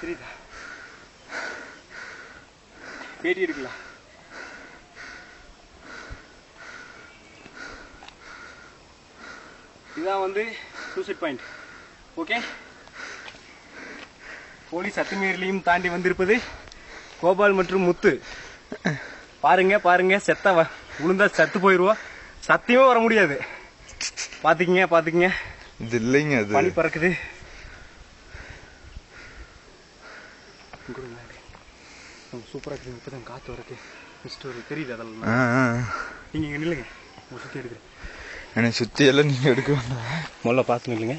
தெரியுதா? பேட்டி எடுக்கலாம். இதுதான் வந்து சூசைட் பாயிண்ட். ஓகே, போலீஸ் அத்துமீறலையும் தாண்டி வந்திருப்பது கோபால் மற்றும் முத்து. பாருங்க பாருங்க, செத்த விழுந்தா செத்து போயிடுவோம், சத்தியமே வர முடியாது. பாத்துக்கிங்க பாத்துக்கிங்க, இது இல்லைங்க, அது பனி பறக்குது. சூப்பரா இருக்குது. இப்பதான் காத்து வரக்கு மிஸ்டர் தெரியுது. அதெல்லாம் நீங்க இங்க நில்லுங்க, சுத்தி எடுக்கிறேன். என்னை சுத்தி எல்லாம் நீங்க எடுக்க வேண்டாம், முதல்ல பார்த்து நில்லுங்க.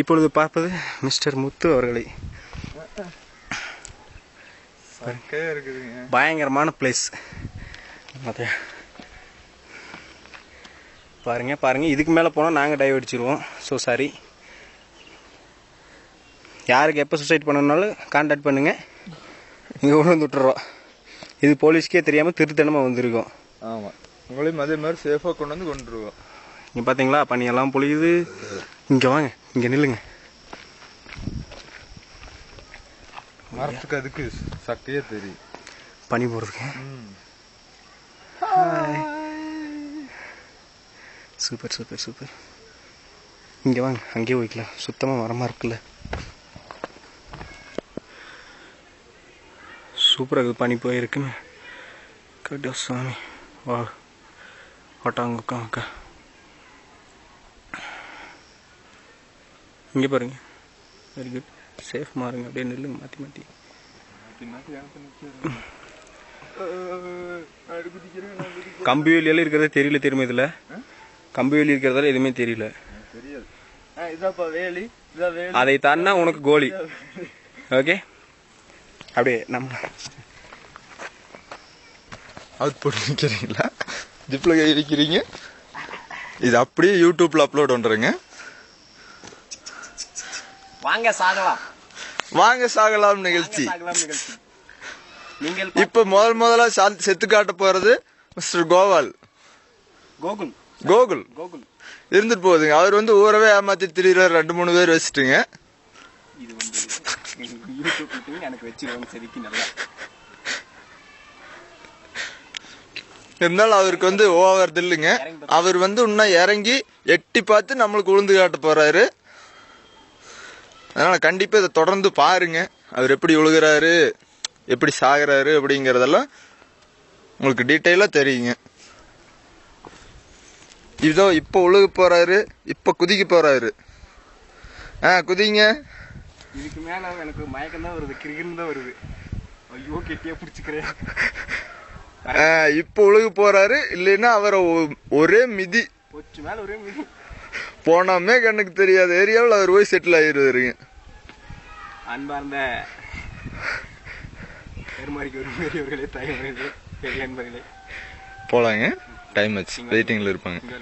இப்பொழுது பார்ப்பது மிஸ்டர் முத்து அவர்களை. இருக்குதுங்க, பயங்கரமான பிளேஸ். பாருங்க பாருங்க, இதுக்கு மேலே போனால் நாங்கள் டைவ் அடிச்சிருவோம். So sorry. யாருக்கு எப்போ சூசைட் பண்ணணுன்னாலும் கான்டாக்ட் பண்ணுங்க, இங்கே கொண்டு வந்து விட்டுறோம். இது போலீஸ்க்கே தெரியாமல் திருத்தனமாக வந்திருக்கோம். ஆமாம், உங்களையும் அதே மாதிரி சேஃபாக கொண்டு வந்து கொண்டுருவோம். இங்கே பார்த்தீங்களா, பனியெல்லாம் பொழியுது. இங்கே வாங்க, இங்கே நில்லுங்க. மரத்துக்கு அதுக்கு சக்கையே தெரியும் பனி போடுறதுக்கு. Super super super. இங்கே வாங்க, அங்கேயே போய்க்கலாம், சுத்தமாக மரமாக இருக்குல்ல. சூப்பராக இருக்குது, பனி போயிருக்குன்னு கட்டா சாமி. வா ஒட்டாங்க அக்கா அக்கா. இங்கே பாருங்க, வெரி குட். சேஃப் மாறுங்க, அப்படியே நில்லுங்க, மாற்றி மாற்றி. கம்பி வேலியெல்லாம் இருக்கிறதே தெரியல, தெரியுமா? இதில் கம்பி வேலி இருக்கிறதால எதுவுமே தெரியல. அதை தாண்டா உனக்கு கோலி. ஓகே, அப்படியே நம்ம அவுட் போட்டு நிற்கிறீங்களா, ஜிப்பில் கை வைக்கிறீங்க. இது அப்படியே யூடியூப்ல அப்லோட் பண்ணுறேங்க. வாங்க சாகலாம், வாங்க சாகலாம் நிகழ்ச்சி. இப்ப முதலா செத்து காட்ட போறது மிஸ்டர் கோபால். கோகுல் கோகுல் கோகுல் இருந்துட்டு போகுதுங்க. அவர் வந்து ஊரவே ஏமாத்தி திரியிறாரு, 2-3 பேர் வச்சுட்டுங்க. இது வந்து யூடியூப் எனக்கு வச்சிருவாங்க சரிக்கு நல்லா. இருந்தாலும் அவருக்கு வந்து ஓவர் இல்லைங்க. அவர் வந்து இன்னும் இறங்கி எட்டி பார்த்து நம்மளுக்கு உளுந்து காட்ட போறாரு. அதனால கண்டிப்பா இதை தொடர்ந்து பாருங்க. அவர் எப்படி உழுகிறாரு, எப்படி சாகுறாரு அப்படிங்கறதெல்லாம் உங்களுக்கு டீட்டெயிலா தெரியுங்க. இதோ இப்ப உழுக போறாரு, இப்ப குதிக்க போறாரு. குதிங்க. இதுக்கு மேல எனக்கு மயக்கம் தான் வருது, கிரிகன் தான் வருது. ஐயோ கெட்டியா பிடிச்சுக்கிறேன். இப்ப உழுக போறாரு, இல்லைன்னா அவரை ஒரே மிதி மேல ஒரே மிதி போனோமே கண்ணுக்கு தெரியாத ஏரியாவில் அவர் போய் செட்டில் ஆயிடுவாருங்க. அன்பார்ந்த பெருமாறிக்கு ஒரு பெரியவர்களே, தாய்மார்களே, பெரிய அன்பர்களே, போலாங்க. டைம் ஆச்சு, வெயிட்டிங்ல இருப்பாங்க.